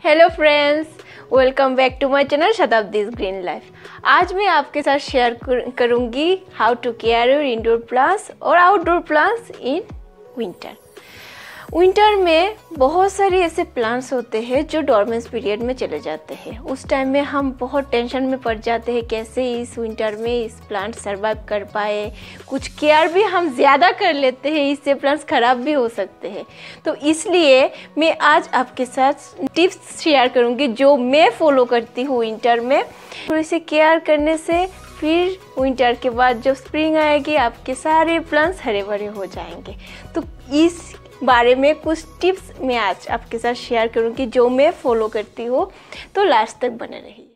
Hello friends, welcome back to my channel Shatabdi's Green Life. आज मैं आपके साथ शेयर करूंगी how to care your indoor plants और outdoor plants in winter. Winter में बहुत सारे ऐसे प्लांट्स होते हैं जो डॉर्मेंस पीरियड में चले जाते हैं। उस टाइम में हम बहुत टेंशन में पड़ जाते हैं, कैसे इस विंटर में इस प्लांट सर्वाइव कर पाए। कुछ केयर भी हम ज़्यादा कर लेते हैं, इससे प्लांट्स ख़राब भी हो सकते हैं। तो इसलिए मैं आज आपके साथ टिप्स शेयर करूंगी जो मैं फॉलो करती हूँ विंटर में। थोड़ी सी केयर करने से फिर विंटर के बाद जब स्प्रिंग आएगी आपके सारे प्लांट्स हरे भरे हो जाएंगे। तो इस बारे में कुछ टिप्स मैं आज आपके साथ शेयर करूंगी जो मैं फॉलो करती हूँ, तो लास्ट तक बने रहिए।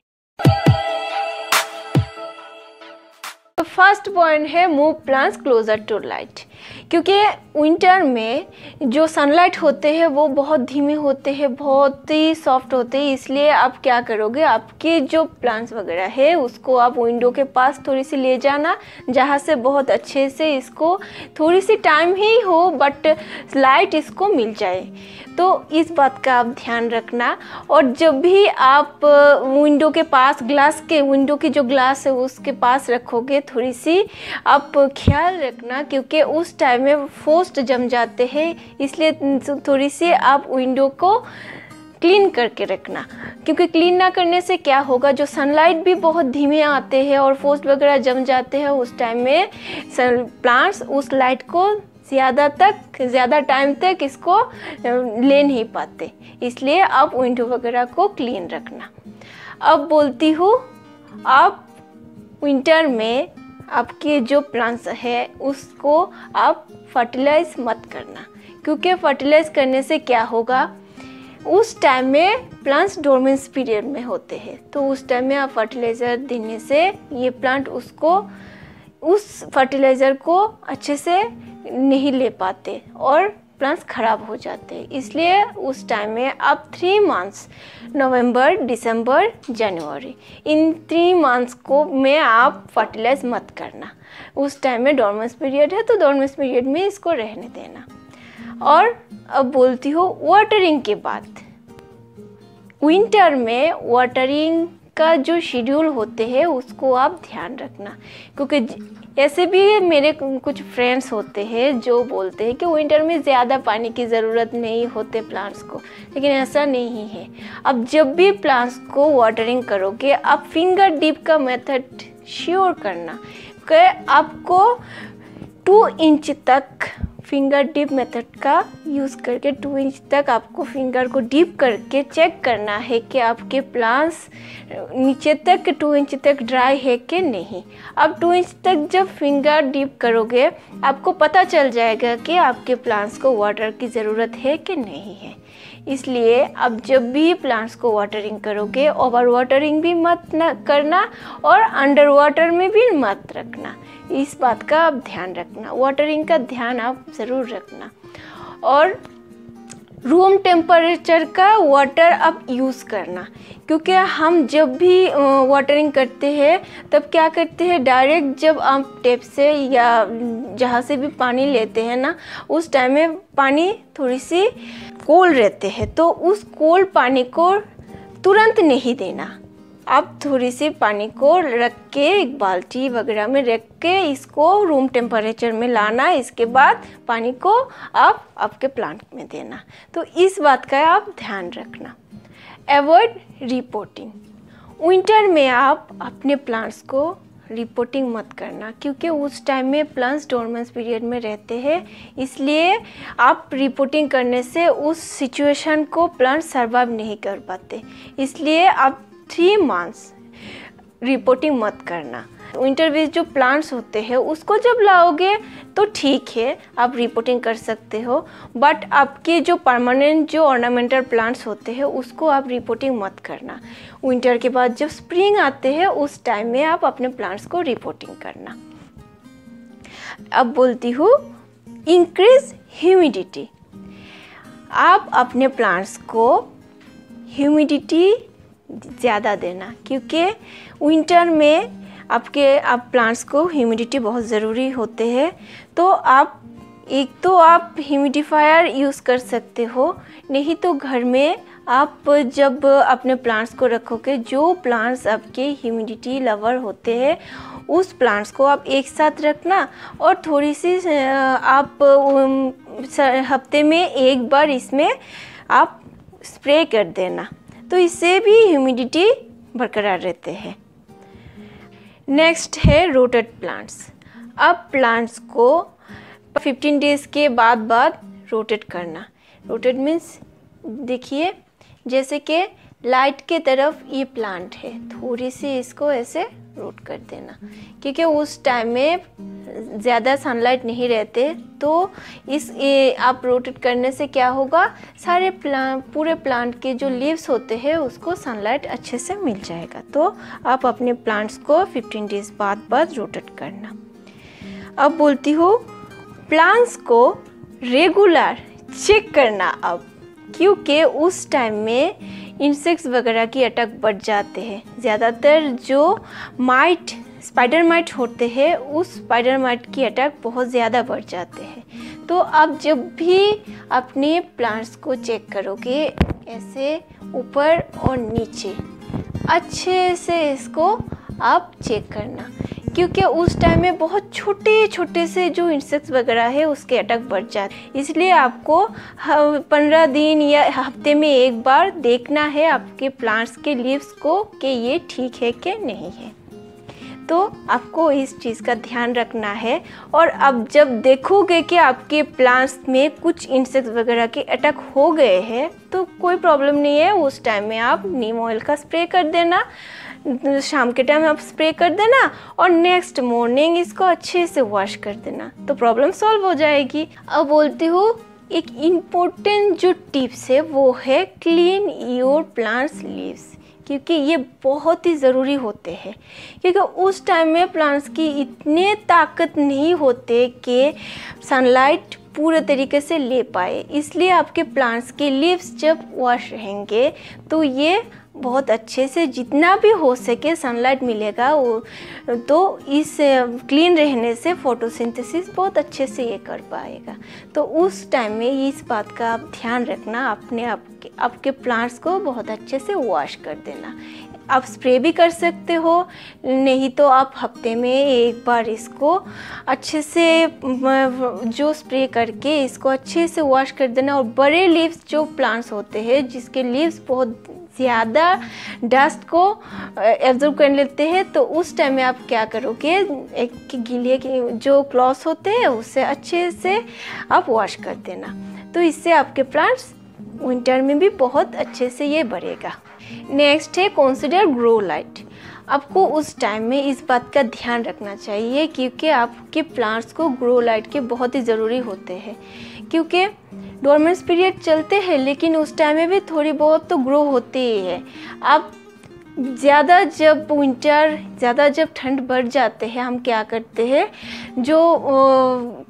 तो फर्स्ट पॉइंट है move plants closer to light. क्योंकि विंटर में जो सनलाइट होते हैं वो बहुत धीमे होते हैं, बहुत ही सॉफ्ट होते हैं। इसलिए आप क्या करोगे, आपके जो प्लांट्स वगैरह है उसको आप विंडो के पास थोड़ी सी ले जाना, जहाँ से बहुत अच्छे से इसको थोड़ी सी टाइम ही हो बट लाइट इसको मिल जाए। तो इस बात का आप ध्यान रखना। और जब भी आप विंडो के पास विंडो की जो ग्लास है उसके पास रखोगे, थोड़ी सी आप ख्याल रखना, क्योंकि उस टाइम में फ्रॉस्ट जम जाते हैं। इसलिए थोड़ी सी आप विंडो को क्लीन करके रखना, क्योंकि क्लीन ना करने से क्या होगा, जो सनलाइट भी बहुत धीमे आते हैं और फ्रॉस्ट वगैरह जम जाते हैं, उस टाइम में प्लांट्स उस लाइट को ज़्यादा टाइम तक इसको ले नहीं पाते। इसलिए आप विंडो वगैरह को क्लीन रखना। अब बोलती हूँ, आप विंटर में आपके जो प्लांट्स है उसको आप फर्टिलाइज मत करना, क्योंकि फर्टिलाइज करने से क्या होगा, उस टाइम में प्लांट्स डोर्मेंस पीरियड में होते हैं। तो उस टाइम में आप फर्टिलाइज़र देने से ये प्लांट उस फर्टिलाइज़र को अच्छे से नहीं ले पाते और प्लांट्स ख़राब हो जाते हैं। इसलिए उस टाइम में आप 3 मंथ्स नवंबर, दिसंबर, जनवरी, इन 3 मंथ्स को में आप फर्टिलाइज मत करना। उस टाइम में डॉर्मेंस पीरियड है, तो डॉर्मेंस पीरियड में इसको रहने देना। और अब बोलती हूँ वाटरिंग के बाद। विंटर में वाटरिंग का जो शेड्यूल होते हैं उसको आप ध्यान रखना, क्योंकि ऐसे भी मेरे कुछ फ्रेंड्स होते हैं जो बोलते हैं कि विंटर में ज़्यादा पानी की ज़रूरत नहीं होते प्लांट्स को, लेकिन ऐसा नहीं है। अब जब भी प्लांट्स को वाटरिंग करोगे, आप फिंगर डिप का मेथड श्योर करना कि आपको 2 इंच तक फिंगर डिप मेथड का यूज़ करके 2 इंच तक आपको फिंगर को डिप करके चेक करना है कि आपके प्लांट्स नीचे तक 2 इंच तक ड्राई है कि नहीं। अब 2 इंच तक जब फिंगर डिप करोगे, आपको पता चल जाएगा कि आपके प्लांट्स को वाटर की ज़रूरत है कि नहीं है। इसलिए अब जब भी प्लांट्स को वाटरिंग करोगे, ओवर वाटरिंग भी मत करना और अंडर वाटर में भी मत रखना। इस बात का आप ध्यान रखना, वाटरिंग का ध्यान आप ज़रूर रखना। और रूम टेम्परेचर का वाटर आप यूज़ करना, क्योंकि हम जब भी वाटरिंग करते हैं तब क्या करते हैं, डायरेक्ट जब आप टैप से या जहाँ से भी पानी लेते हैं ना, उस टाइम में पानी थोड़ी सी कोल्ड रहते हैं, तो उस कोल्ड पानी को तुरंत नहीं देना। आप थोड़ी सी पानी को रख के एक बाल्टी वगैरह में रख के इसको रूम टेम्परेचर में लाना। इसके बाद पानी को आप आपके प्लांट में देना। तो इस बात का आप ध्यान रखना। Avoid reporting. विंटर में आप अपने प्लांट्स को रिपोर्टिंग मत करना, क्योंकि उस टाइम में प्लांट्स डोर्मेंस पीरियड में रहते हैं। इसलिए आप रिपोर्टिंग करने से उस सिचुएशन को प्लांट सर्वाइव नहीं कर पाते। इसलिए आप 3 मंथ्स रिपोर्टिंग मत करना। विंटर में जो प्लांट्स होते हैं उसको जब लाओगे तो ठीक है, आप रिपोर्टिंग कर सकते हो, बट आपके जो परमानेंट जो ऑर्नामेंटल प्लांट्स होते हैं उसको आप रिपोर्टिंग मत करना। विंटर के बाद जब स्प्रिंग आते हैं उस टाइम में आप अपने प्लांट्स को रिपोर्टिंग करना। अब बोलती हूँ इंक्रीज ह्यूमिडिटी। आप अपने प्लांट्स को ह्यूमिडिटी ज़्यादा देना, क्योंकि विंटर में आप प्लांट्स को ह्यूमिडिटी बहुत ज़रूरी होते हैं। तो आप ह्यूमिडिफायर यूज़ कर सकते हो, नहीं तो घर में आप जब अपने प्लांट्स को रखोगे, जो प्लांट्स आपके ह्यूमिडिटी लवर होते हैं उस प्लांट्स को आप एक साथ रखना और थोड़ी सी आप हफ्ते में एक बार इसमें आप स्प्रे कर देना, तो इससे भी ह्यूमिडिटी बरकरार रहते हैं। नेक्स्ट है रोटेट प्लांट्स। अब प्लांट्स को 15 डेज़ के बाद रोटेट करना। रोटेट मीन्स देखिए, जैसे कि लाइट के तरफ ये प्लांट है, थोड़ी सी इसको ऐसे रोट कर देना, क्योंकि उस टाइम में ज़्यादा सनलाइट नहीं रहते, तो आप रोटेट करने से क्या होगा, सारे पूरे प्लांट के जो लीव्स होते हैं उसको सनलाइट अच्छे से मिल जाएगा। तो आप अपने प्लांट्स को 15 डेज़ बाद रोटेट करना। अब बोलती हूँ प्लांट्स को रेगुलर चेक करना अब, क्योंकि उस टाइम में इंसेक्ट्स वगैरह की अटैक बढ़ जाते हैं। ज़्यादातर जो स्पाइडर माइट होते हैं उस स्पाइडर माइट की अटैक बहुत ज़्यादा बढ़ जाते हैं। तो आप जब भी अपने प्लांट्स को चेक करोगे, ऐसे ऊपर और नीचे अच्छे से इसको आप चेक करना, क्योंकि उस टाइम में बहुत छोटे छोटे से जो इंसेक्ट्स वगैरह है उसके अटैक बढ़ जाते हैं। इसलिए आपको 15 दिन या हफ्ते में एक बार देखना है आपके प्लांट्स के लीव्स को कि ये ठीक है कि नहीं है। तो आपको इस चीज़ का ध्यान रखना है। और अब जब देखोगे कि आपके प्लांट्स में कुछ इंसेक्ट्स वगैरह के अटैक हो गए हैं तो कोई प्रॉब्लम नहीं है, उस टाइम में आप नीम ऑयल का स्प्रे कर देना, शाम के टाइम आप स्प्रे कर देना और नेक्स्ट मॉर्निंग इसको अच्छे से वॉश कर देना, तो प्रॉब्लम सॉल्व हो जाएगी। अब बोलती हूँ एक इम्पोर्टेंट जो टिप्स है वो है क्लीन योर प्लांट्स लीव्स, क्योंकि ये बहुत ही ज़रूरी होते हैं, क्योंकि उस टाइम में प्लांट्स की इतने ताकत नहीं होते कि सनलाइट पूरे तरीके से ले पाए। इसलिए आपके प्लांट्स के लीव्स जब वॉश रहेंगे तो ये बहुत अच्छे से, जितना भी हो सके सनलाइट मिलेगा तो इस क्लीन रहने से फोटोसिंथेसिस बहुत अच्छे से ये कर पाएगा। तो उस टाइम में इस बात का आप ध्यान रखना, आपके प्लांट्स को बहुत अच्छे से वॉश कर देना। आप स्प्रे भी कर सकते हो, नहीं तो आप हफ्ते में एक बार इसको अच्छे से जो स्प्रे करके इसको अच्छे से वॉश कर देना। और बड़े लीव्स जो प्लांट्स होते हैं जिसके लीव्स बहुत ज़्यादा डस्ट को एब्जॉर्ब कर लेते हैं, तो उस टाइम में आप क्या करोगे, एक गीले जो क्लॉथ होते हैं उससे अच्छे से आप वॉश कर देना, तो इससे आपके प्लांट्स विंटर में भी बहुत अच्छे से ये बढ़ेगा। नेक्स्ट है कंसीडर ग्रो लाइट। आपको उस टाइम में इस बात का ध्यान रखना चाहिए, क्योंकि आपके प्लांट्स को ग्रो लाइट के बहुत ही ज़रूरी होते हैं, क्योंकि डोरमेंस पीरियड चलते हैं लेकिन उस टाइम में भी थोड़ी बहुत तो ग्रो होती ही है। अब ज़्यादा जब ठंड बढ़ जाते हैं, हम क्या करते हैं, जो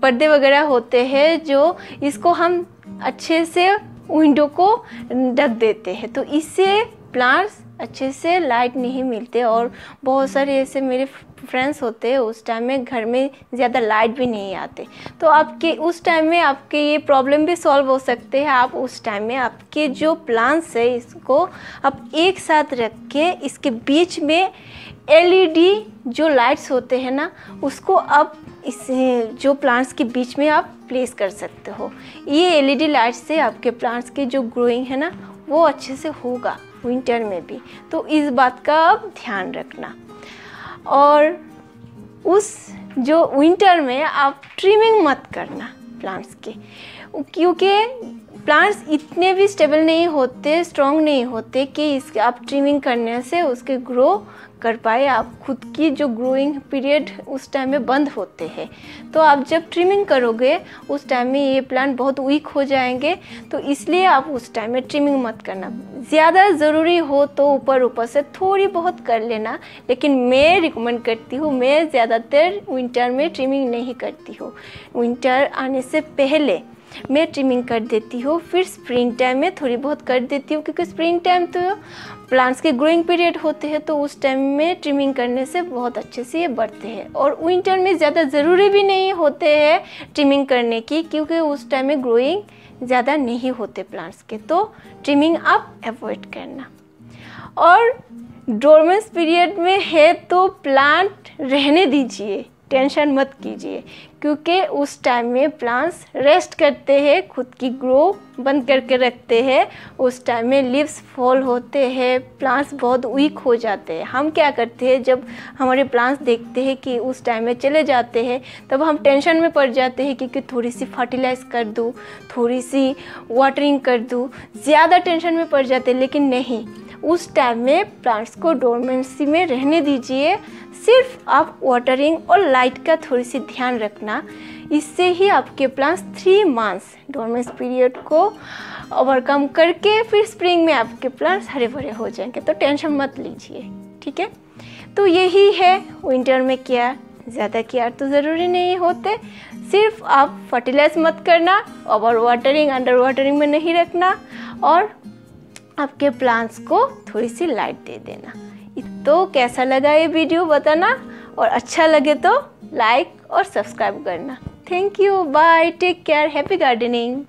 पर्दे वगैरह होते हैं जो इसको हम अच्छे से विंडो को ढक देते हैं, तो इससे प्लांट्स अच्छे से लाइट नहीं मिलते। और बहुत सारे ऐसे मेरे फ्रेंड्स होते हैं उस टाइम में घर में ज़्यादा लाइट भी नहीं आते, तो आपके उस टाइम में आपके ये प्रॉब्लम भी सॉल्व हो सकते हैं। आप उस टाइम में आपके जो प्लांट्स है इसको आप एक साथ रख के इसके बीच में LED जो लाइट्स होते हैं ना उसको आप इस जो प्लांट्स के बीच में आप प्लेस कर सकते हो। ये LED लाइट से आपके प्लांट्स के जो ग्रोइंग है ना वो अच्छे से होगा विंटर में भी, तो इस बात का आप ध्यान रखना। और उस जो विंटर में आप ट्रिमिंग मत करना प्लांट्स के, क्योंकि प्लांट्स इतने भी स्टेबल नहीं होते, स्ट्रॉन्ग नहीं होते कि इसके आप ट्रिमिंग करने से उसके ग्रो कर पाए। आप खुद की जो ग्रोइंग पीरियड उस टाइम में बंद होते हैं, तो आप जब ट्रिमिंग करोगे उस टाइम में ये प्लांट बहुत वीक हो जाएंगे, तो इसलिए आप उस टाइम में ट्रिमिंग मत करना। ज़्यादा ज़रूरी हो तो ऊपर से थोड़ी बहुत कर लेना, लेकिन मैं रिकमेंड करती हूँ, मैं ज़्यादातर विंटर में ट्रिमिंग नहीं करती हूँ। विंटर आने से पहले मैं ट्रिमिंग कर देती हूँ, फिर स्प्रिंग टाइम में थोड़ी बहुत कर देती हूँ, क्योंकि स्प्रिंग टाइम तो प्लांट्स के ग्रोइंग पीरियड होते हैं, तो उस टाइम में ट्रिमिंग करने से बहुत अच्छे से ये बढ़ते हैं। और विंटर में ज़्यादा ज़रूरी भी नहीं होते हैं ट्रिमिंग करने की, क्योंकि उस टाइम में ग्रोइंग ज़्यादा नहीं होते प्लांट्स के, तो ट्रिमिंग आप अवॉइड करना। और डोरमेंस पीरियड में है तो प्लांट रहने दीजिए, टेंशन मत कीजिए, क्योंकि उस टाइम में प्लांट्स रेस्ट करते हैं, खुद की ग्रो बंद करके रखते हैं। उस टाइम में लीव्स फॉल होते हैं, प्लांट्स बहुत वीक हो जाते हैं। हम क्या करते हैं, जब हमारे प्लांट्स देखते हैं कि उस टाइम में चले जाते हैं, तब हम टेंशन में पड़ जाते हैं कि थोड़ी सी फर्टिलाइज कर दूँ, थोड़ी सी वाटरिंग कर दूँ, ज़्यादा टेंशन में पड़ जाते हैं। लेकिन नहीं, उस टाइम में प्लांट्स को डोरमेंसी में रहने दीजिए। सिर्फ आप वाटरिंग और लाइट का थोड़ी सी ध्यान रखना, इससे ही आपके प्लांट्स 3 मंथ्स डोरमेंस पीरियड को ओवरकम करके फिर स्प्रिंग में आपके प्लांट्स हरे भरे हो जाएंगे। तो टेंशन मत लीजिए, ठीक है। तो यही है विंटर में केयर। ज़्यादा केयर तो ज़रूरी नहीं होते, सिर्फ आप फर्टिलाइज मत करना, ओवर वाटरिंग अंडर वाटरिंग में नहीं रखना, और आपके प्लांट्स को थोड़ी सी लाइट दे देना। तो कैसा लगा ये वीडियो बताना, और अच्छा लगे तो लाइक और सब्सक्राइब करना। Thank you, bye, take care, happy gardening.